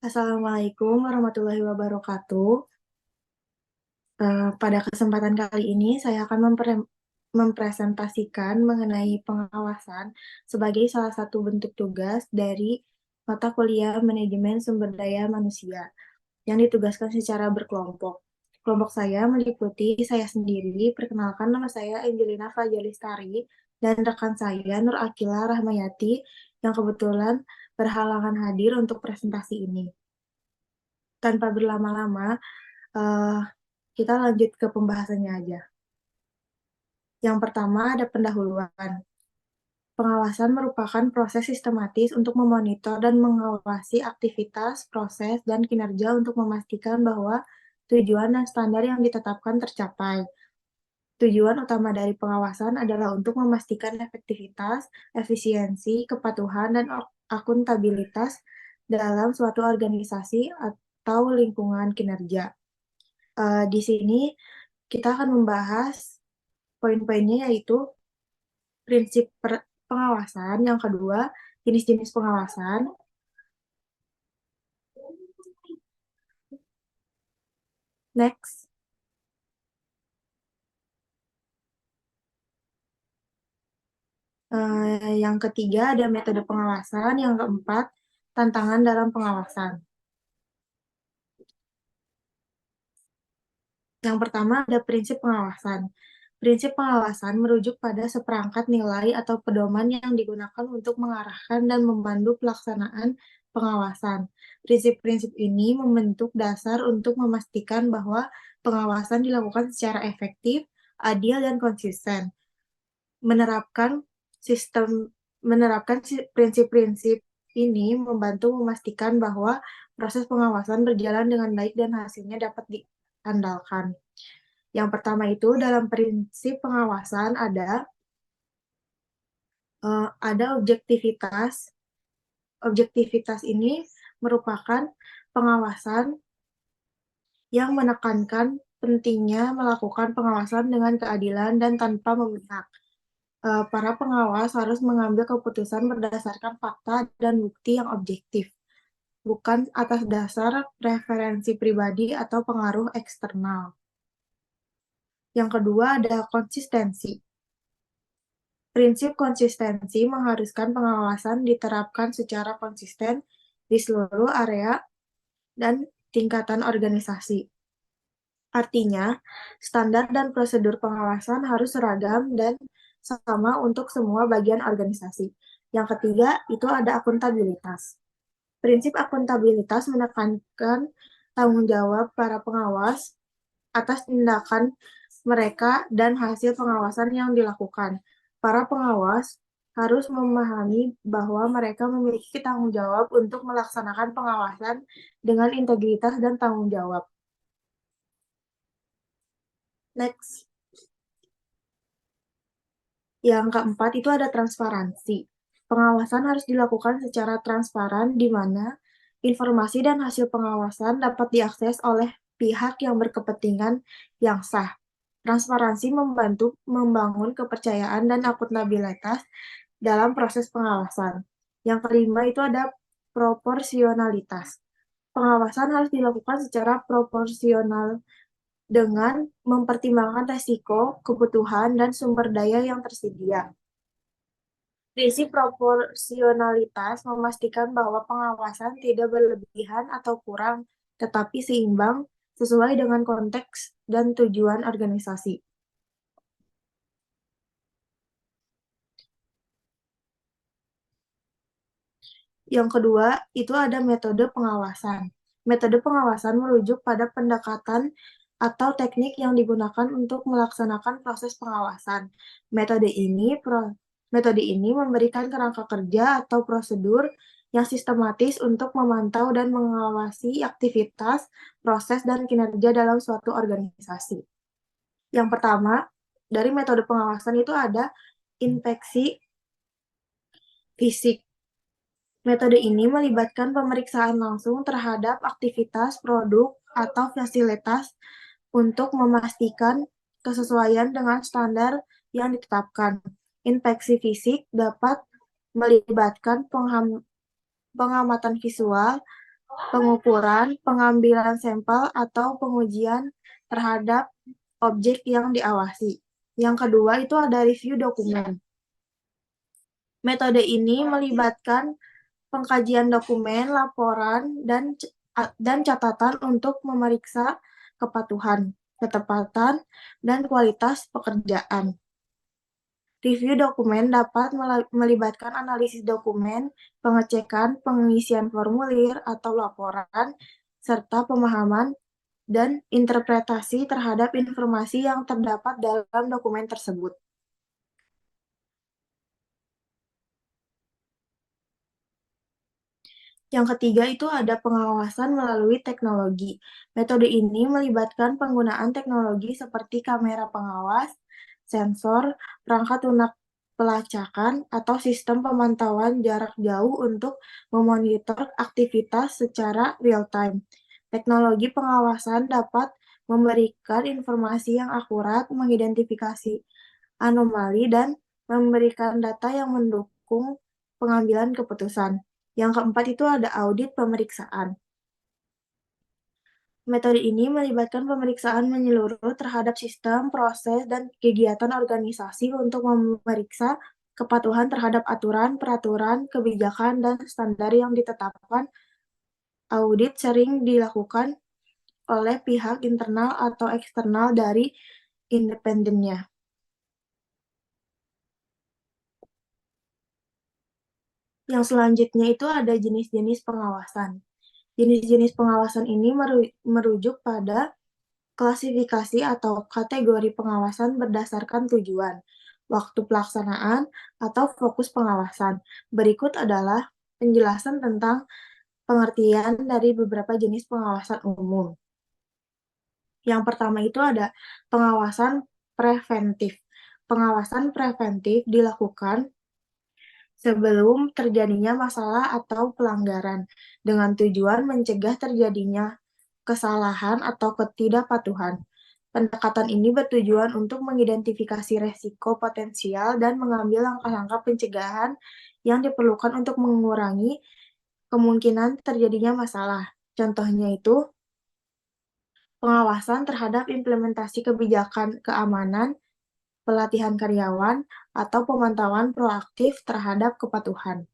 Assalamualaikum warahmatullahi wabarakatuh. Pada kesempatan kali ini saya akan mempresentasikan mengenai pengawasan sebagai salah satu bentuk tugas dari mata kuliah Manajemen Sumber Daya Manusia yang ditugaskan secara berkelompok. Kelompok saya meliputi saya sendiri, perkenalkan nama saya Angelina Fajalistari, dan rekan saya Nur Akila Rahmayati yang kebetulan berhalangan hadir untuk presentasi ini. Tanpa berlama-lama, eh, kita lanjut ke pembahasannya aja. Yang pertama ada pendahuluan. Pengawasan merupakan proses sistematis untuk memonitor dan mengawasi aktivitas, proses, dan kinerja untuk memastikan bahwa tujuan dan standar yang ditetapkan tercapai. Tujuan utama dari pengawasan adalah untuk memastikan efektivitas, efisiensi, kepatuhan, dan akuntabilitas dalam suatu organisasi atau lingkungan kinerja. Di sini kita akan membahas poin-poinnya yaitu prinsip pengawasan, yang kedua jenis-jenis pengawasan, next, yang ketiga ada metode pengawasan, yang keempat tantangan dalam pengawasan. Yang pertama ada prinsip pengawasan. Prinsip pengawasan merujuk pada seperangkat nilai atau pedoman yang digunakan untuk mengarahkan dan memandu pelaksanaan pengawasan. Prinsip-prinsip ini membentuk dasar untuk memastikan bahwa pengawasan dilakukan secara efektif, adil, dan konsisten. Menerapkan prinsip-prinsip ini membantu memastikan bahwa proses pengawasan berjalan dengan baik dan hasilnya dapat diandalkan. Yang pertama itu dalam prinsip pengawasan ada objektivitas. Objektivitas ini merupakan pengawasan yang menekankan pentingnya melakukan pengawasan dengan keadilan dan tanpa memihak. Para pengawas harus mengambil keputusan berdasarkan fakta dan bukti yang objektif, bukan atas dasar preferensi pribadi atau pengaruh eksternal. Yang kedua ada konsistensi. Prinsip konsistensi mengharuskan pengawasan diterapkan secara konsisten di seluruh area dan tingkatan organisasi. Artinya, standar dan prosedur pengawasan harus seragam dan sama untuk semua bagian organisasi. Yang ketiga, itu ada akuntabilitas. Prinsip akuntabilitas menekankan tanggung jawab para pengawas atas tindakan mereka dan hasil pengawasan yang dilakukan. Para pengawas harus memahami bahwa mereka memiliki tanggung jawab untuk melaksanakan pengawasan dengan integritas dan tanggung jawab. Next. Yang keempat itu ada transparansi. Pengawasan harus dilakukan secara transparan di mana informasi dan hasil pengawasan dapat diakses oleh pihak yang berkepentingan yang sah. Transparansi membantu membangun kepercayaan dan akuntabilitas dalam proses pengawasan. Yang kelima itu ada proporsionalitas. Pengawasan harus dilakukan secara proporsional dengan mempertimbangkan resiko, kebutuhan, dan sumber daya yang tersedia. Prinsip proporsionalitas memastikan bahwa pengawasan tidak berlebihan atau kurang, tetapi seimbang sesuai dengan konteks dan tujuan organisasi. Yang kedua, itu ada metode pengawasan. Metode pengawasan merujuk pada pendekatan atau teknik yang digunakan untuk melaksanakan proses pengawasan. Metode ini memberikan kerangka kerja atau prosedur yang sistematis untuk memantau dan mengawasi aktivitas, proses, dan kinerja dalam suatu organisasi. Yang pertama, dari metode pengawasan itu ada inspeksi fisik. Metode ini melibatkan pemeriksaan langsung terhadap aktivitas, produk, atau fasilitas untuk memastikan kesesuaian dengan standar yang ditetapkan. Inspeksi fisik dapat melibatkan pengamatan visual, pengukuran, pengambilan sampel, atau pengujian terhadap objek yang diawasi. Yang kedua itu ada review dokumen. Metode ini melibatkan pengkajian dokumen, laporan, dan catatan untuk memeriksa kepatuhan, ketepatan, dan kualitas pekerjaan. Review dokumen dapat melibatkan analisis dokumen, pengecekan, pengisian formulir atau laporan, serta pemahaman dan interpretasi terhadap informasi yang terdapat dalam dokumen tersebut. Yang ketiga itu ada pengawasan melalui teknologi. Metode ini melibatkan penggunaan teknologi seperti kamera pengawas, sensor, perangkat lunak pelacakan, atau sistem pemantauan jarak jauh untuk memonitor aktivitas secara real-time. Teknologi pengawasan dapat memberikan informasi yang akurat, mengidentifikasi anomali, dan memberikan data yang mendukung pengambilan keputusan. Yang keempat itu ada audit pemeriksaan. Metode ini melibatkan pemeriksaan menyeluruh terhadap sistem, proses, dan kegiatan organisasi untuk memeriksa kepatuhan terhadap aturan, peraturan, kebijakan, dan standar yang ditetapkan. Audit sering dilakukan oleh pihak internal atau eksternal dari independennya. Yang selanjutnya itu ada jenis-jenis pengawasan. Jenis-jenis pengawasan ini merujuk pada klasifikasi atau kategori pengawasan berdasarkan tujuan, waktu pelaksanaan, atau fokus pengawasan. Berikut adalah penjelasan tentang pengertian dari beberapa jenis pengawasan umum. Yang pertama itu ada pengawasan preventif. Pengawasan preventif dilakukan sebelum terjadinya masalah atau pelanggaran, dengan tujuan mencegah terjadinya kesalahan atau ketidakpatuhan. Pendekatan ini bertujuan untuk mengidentifikasi resiko potensial dan mengambil langkah-langkah pencegahan yang diperlukan untuk mengurangi kemungkinan terjadinya masalah. Contohnya itu pengawasan terhadap implementasi kebijakan keamanan, pelatihan karyawan, atau pemantauan proaktif terhadap kepatuhan.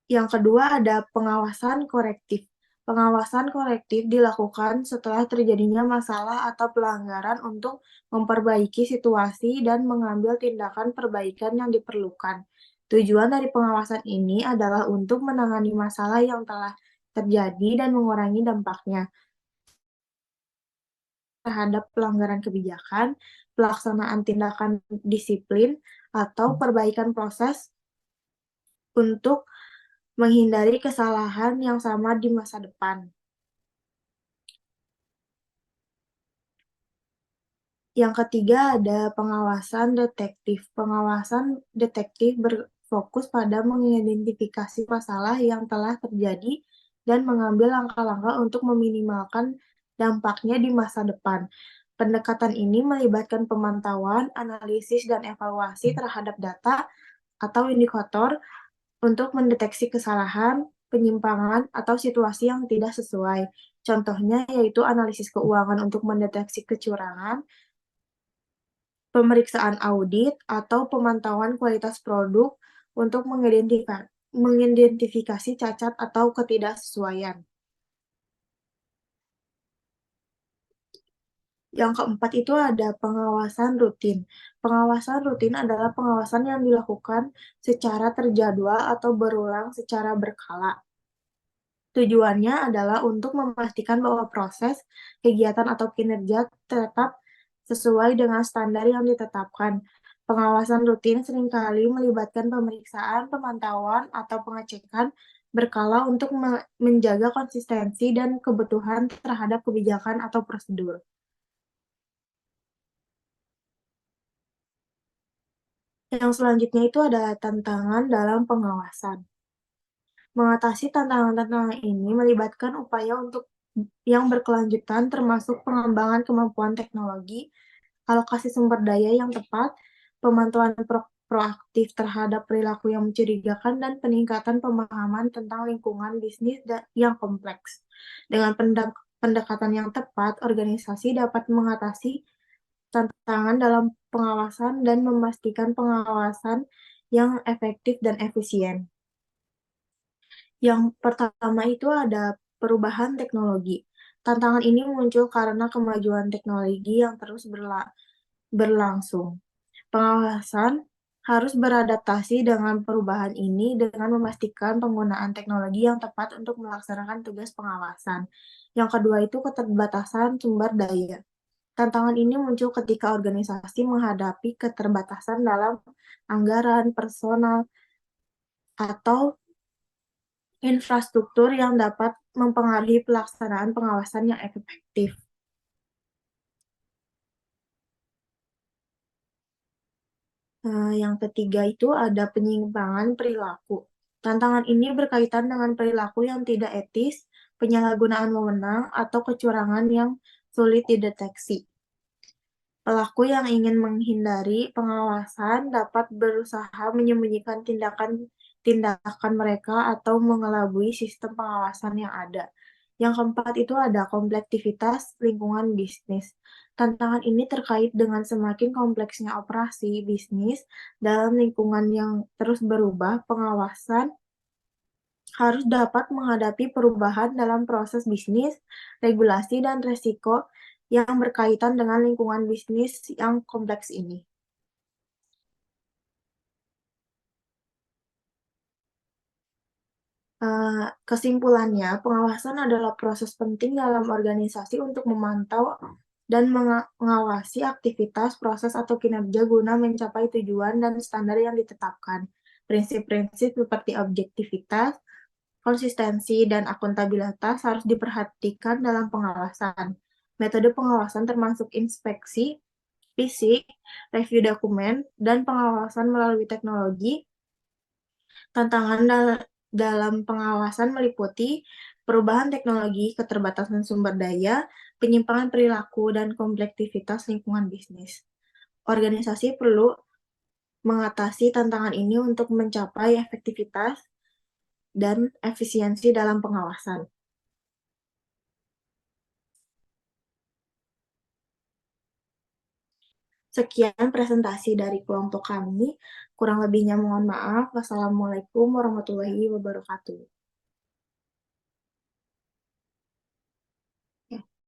Yang kedua ada pengawasan korektif. Pengawasan korektif dilakukan setelah terjadinya masalah atau pelanggaran untuk memperbaiki situasi dan mengambil tindakan perbaikan yang diperlukan. Tujuan dari pengawasan ini adalah untuk menangani masalah yang telah terjadi dan mengurangi dampaknya terhadap pelanggaran kebijakan, pelaksanaan tindakan disiplin, atau perbaikan proses untuk menghindari kesalahan yang sama di masa depan. Yang ketiga ada pengawasan detektif. Pengawasan detektif berfokus pada mengidentifikasi masalah yang telah terjadi dan mengambil langkah-langkah untuk meminimalkan dampaknya di masa depan. Pendekatan ini melibatkan pemantauan, analisis, dan evaluasi terhadap data atau indikator untuk mendeteksi kesalahan, penyimpangan, atau situasi yang tidak sesuai. Contohnya yaitu analisis keuangan untuk mendeteksi kecurangan, pemeriksaan audit, atau pemantauan kualitas produk untuk mengidentifikasi cacat atau ketidaksesuaian. Yang keempat itu ada pengawasan rutin. Pengawasan rutin adalah pengawasan yang dilakukan secara terjadwal atau berulang secara berkala. Tujuannya adalah untuk memastikan bahwa proses, kegiatan, atau kinerja tetap sesuai dengan standar yang ditetapkan. Pengawasan rutin seringkali melibatkan pemeriksaan, pemantauan, atau pengecekan berkala untuk menjaga konsistensi dan kebutuhan terhadap kebijakan atau prosedur. Yang selanjutnya itu ada tantangan dalam pengawasan. Mengatasi tantangan-tantangan ini melibatkan upaya untuk yang berkelanjutan termasuk pengembangan kemampuan teknologi, alokasi sumber daya yang tepat, pemantauan proaktif terhadap perilaku yang mencurigakan dan peningkatan pemahaman tentang lingkungan bisnis yang kompleks. Dengan pendekatan yang tepat, organisasi dapat mengatasi tantangan dalam pengawasan dan memastikan pengawasan yang efektif dan efisien. Yang pertama itu ada perubahan teknologi. Tantangan ini muncul karena kemajuan teknologi yang terus berlangsung. Pengawasan harus beradaptasi dengan perubahan ini dengan memastikan penggunaan teknologi yang tepat untuk melaksanakan tugas pengawasan. Yang kedua itu keterbatasan sumber daya. Tantangan ini muncul ketika organisasi menghadapi keterbatasan dalam anggaran, personal, atau infrastruktur yang dapat mempengaruhi pelaksanaan pengawasan yang efektif. Yang ketiga itu ada penyimpangan perilaku. Tantangan ini berkaitan dengan perilaku yang tidak etis, penyalahgunaan wewenang, atau kecurangan yang sulit dideteksi. Pelaku yang ingin menghindari pengawasan dapat berusaha menyembunyikan tindakan mereka atau mengelabui sistem pengawasan yang ada. Yang keempat itu ada kompleksitas lingkungan bisnis. Tantangan ini terkait dengan semakin kompleksnya operasi bisnis dalam lingkungan yang terus berubah. Pengawasan harus dapat menghadapi perubahan dalam proses bisnis, regulasi, dan resiko yang berkaitan dengan lingkungan bisnis yang kompleks ini. Kesimpulannya, pengawasan adalah proses penting dalam organisasi untuk memantau dan mengawasi aktivitas, proses, atau kinerja guna mencapai tujuan dan standar yang ditetapkan. Prinsip-prinsip seperti objektivitas, konsistensi, dan akuntabilitas harus diperhatikan dalam pengawasan. Metode pengawasan termasuk inspeksi fisik, review dokumen, dan pengawasan melalui teknologi. Tantangan dalam pengawasan meliputi perubahan teknologi, keterbatasan sumber daya, penyimpangan perilaku, dan kompleksitas lingkungan bisnis. Organisasi perlu mengatasi tantangan ini untuk mencapai efektivitas dan efisiensi dalam pengawasan. Sekian presentasi dari kelompok kami. Kurang lebihnya mohon maaf. Wassalamualaikum warahmatullahi wabarakatuh.